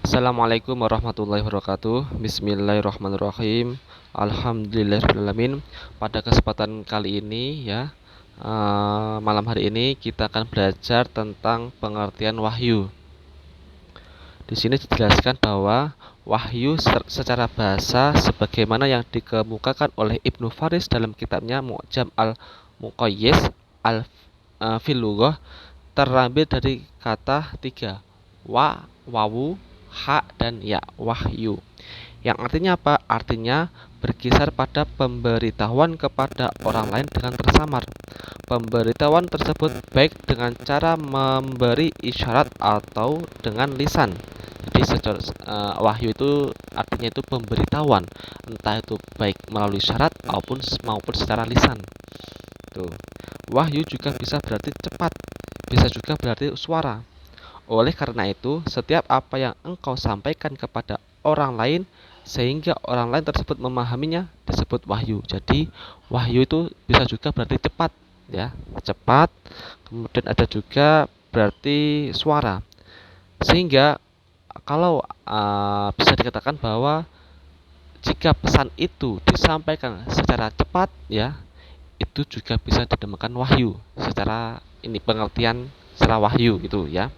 Assalamualaikum warahmatullahi wabarakatuh. Bismillahirrahmanirrahim. Alhamdulillahirrahmanirrahim. Pada kesempatan kali ini malam hari ini kita akan belajar tentang pengertian wahyu. Di sini dijelaskan bahwa wahyu secara bahasa sebagaimana yang dikemukakan oleh Ibnu Faris dalam kitabnya Mu'jam al-Muqayyis fil Lughah terambil dari kata tiga, wawu, ha, dan ya, wahyu. Yang artinya apa? Artinya berkisar pada pemberitahuan kepada orang lain dengan tersamar. Pemberitahuan tersebut baik dengan cara memberi isyarat atau dengan lisan. Jadi wahyu itu artinya itu pemberitahuan, entah itu baik melalui syarat maupun secara lisan. Tuh. Wahyu juga bisa berarti cepat, bisa juga berarti suara. Oleh karena itu, setiap apa yang engkau sampaikan kepada orang lain sehingga orang lain tersebut memahaminya disebut wahyu. Jadi, wahyu itu bisa juga berarti cepat, ya, cepat. Kemudian ada juga berarti suara. Sehingga kalau bisa dikatakan bahwa jika pesan itu disampaikan secara cepat, ya, itu juga bisa dinamakan wahyu. Secara ini pengertian secara wahyu itu, ya.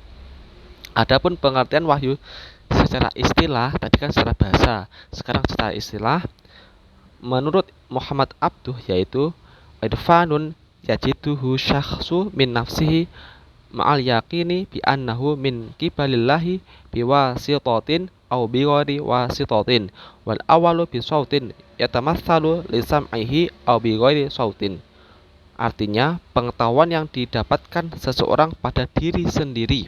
Adapun pengertian wahyu secara istilah, tadi kan secara bahasa, sekarang secara istilah, menurut Muhammad Abduh yaitu idfanun yajiduhu syakhsu min nafsihi ma'al yaqini bi annahu min qibalillahi biwasitatin aw bighairi wasitatin wal awalu bi sautin yatamatsalu li sam'ihi aw bighairi sautin. Artinya, pengetahuan yang didapatkan seseorang pada diri sendiri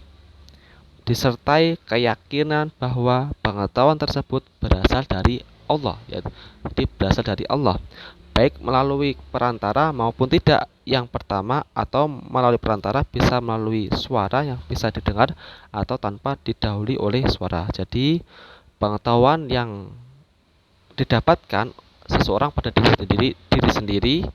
disertai keyakinan bahwa pengetahuan tersebut berasal dari Allah, ya. Jadi berasal dari Allah, baik melalui perantara maupun tidak. Yang pertama, atau melalui perantara bisa melalui suara yang bisa didengar atau tanpa didahului oleh suara. Jadi pengetahuan yang didapatkan seseorang pada diri sendiri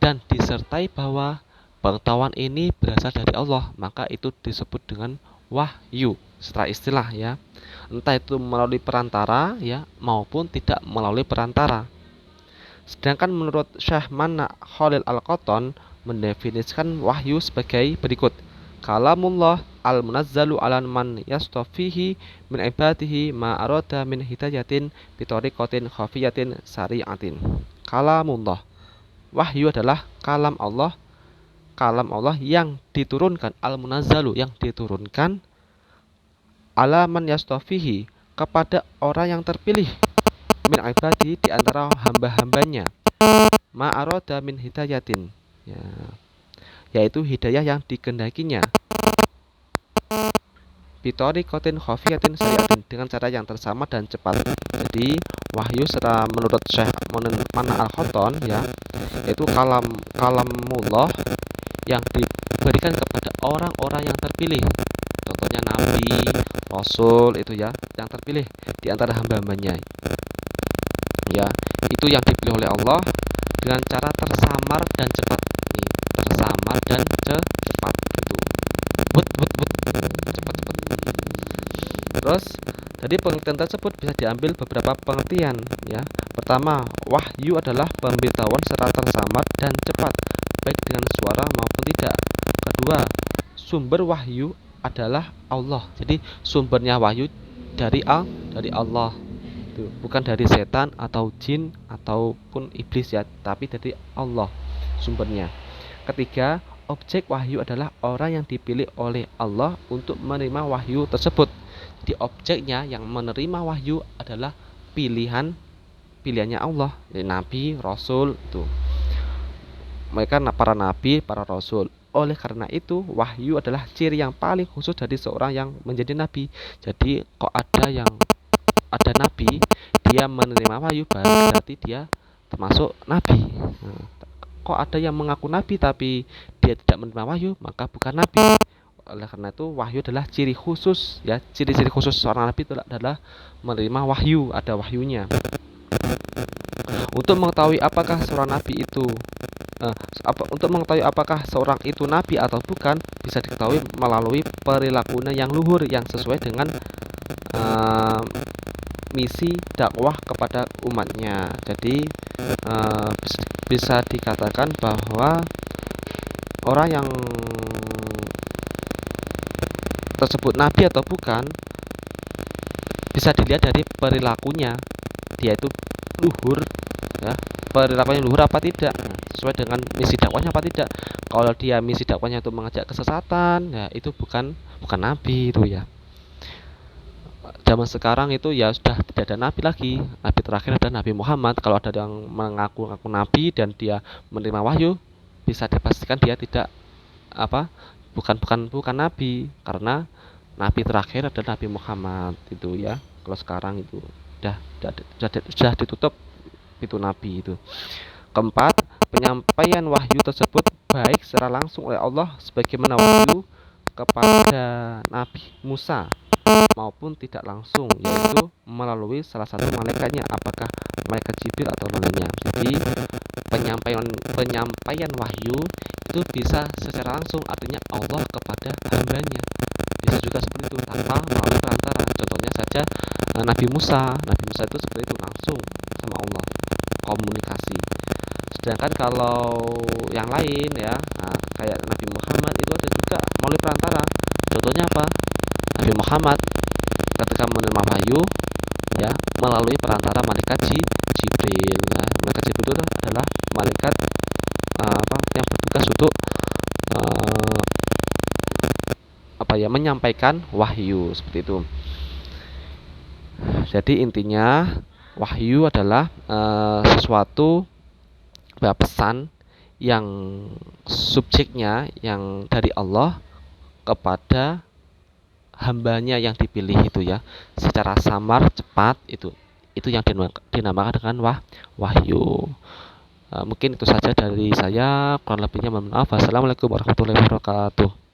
dan disertai bahwa pengetahuan ini berasal dari Allah, maka itu disebut dengan wahyu secara istilah, ya. Entah itu melalui perantara, ya, maupun tidak melalui perantara. Sedangkan menurut Syekh Mana Khalil Al-Qattan mendefinisikan wahyu sebagai berikut: kalamullah al-munazzalu ala man yastafihi min ibadihi ma arada min hidayatin bi tariqatin khafiyatin syari'atin. Kalamullah, wahyu adalah kalam Allah yang diturunkan, al-munazzalu yang diturunkan, ala man yastafihi kepada orang yang terpilih, min ibadi di antara hamba-hambanya, ma arada min hidayatin, ya, yaitu hidayah yang dikehendakinya, bitori kotin khofiyatin syariatin dengan cara yang tersama dan cepat. Jadi wahyu secara menurut Syekh Mana Al-Qattan, ya, yaitu kalamullah yang diberikan kepada orang-orang yang terpilih. Contohnya nabi, rasul itu, ya, yang terpilih di antara hamba-hambanya. Ya, itu yang dipilih oleh Allah dengan cara tersamar dan cepat. Ini, tersamar dan cepat gitu. But cepat. Terus tadi pengertian tersebut bisa diambil beberapa pengertian, ya. Pertama, wahyu adalah pemberitahuan secara tersamar dan cepat, baik dengan suara maupun tidak. Kedua, sumber wahyu adalah Allah. Jadi sumbernya wahyu dari Allah. Itu bukan dari setan atau jin ataupun iblis, ya, tapi dari Allah sumbernya. Ketiga, objek wahyu adalah orang yang dipilih oleh Allah untuk menerima wahyu tersebut. Jadi objeknya yang menerima wahyu adalah pilihannya Allah, jadi nabi, rasul itu. Mereka para nabi, para rasul. Oleh karena itu, wahyu adalah ciri yang paling khusus dari seorang yang menjadi nabi. Jadi kok ada nabi, dia menerima wahyu, berarti dia termasuk nabi. Kok ada yang mengaku nabi tapi dia tidak menerima wahyu, maka bukan nabi. Oleh karena itu, wahyu adalah ciri khusus, ya, ciri-ciri khusus seorang nabi itu adalah menerima wahyu, ada wahyunya. Untuk mengetahui apakah seorang itu nabi atau bukan, bisa diketahui melalui perilakunya yang luhur yang sesuai dengan uh, misi dakwah kepada umatnya. Jadi bisa dikatakan bahwa orang yang tersebut nabi atau bukan bisa dilihat dari perilakunya. Dia itu luhur, ya, perilakunya luhur apa tidak, sesuai dengan misi dakwahnya apa tidak. Kalau dia misi dakwahnya itu mengajak kesesatan, ya itu bukan nabi itu ya. Zaman sekarang itu ya sudah tidak ada nabi lagi. Nabi terakhir adalah Nabi Muhammad. Kalau ada yang mengaku-ngaku nabi dan dia menerima wahyu, bisa dipastikan dia tidak bukan nabi, karena nabi terakhir adalah Nabi Muhammad itu ya. Kalau sekarang itu sudah ditutup pintu nabi itu. Keempat, penyampaian wahyu tersebut baik secara langsung oleh Allah sebagaimana wahyu kepada Nabi Musa, maupun tidak langsung, yaitu melalui salah satu malaikatnya, apakah malaikat Jibril atau lainnya. Jadi penyampaian wahyu itu bisa secara langsung, artinya Allah kepada hambanya. Bisa juga seperti itu tanpa melalui perantara. Contohnya saja Nabi Musa itu seperti itu, langsung sama Allah komunikasi. Sedangkan kalau yang lain ya, kayak Nabi Muhammad itu ada juga melalui perantara. Contohnya apa? Nabi Muhammad ketika menerima wahyu ya melalui perantara malaikat Jibril. Nah, malaikat Jibril itu adalah malaikat yang bertugas untuk menyampaikan wahyu seperti itu. Jadi intinya wahyu adalah sesuatu pesan yang subjeknya yang dari Allah kepada hambanya yang dipilih itu ya, secara samar cepat, itu yang dinamakan dengan wahyu. Mungkin itu saja dari saya, kurang lebihnya mohon maaf. Wassalamualaikum warahmatullahi wabarakatuh.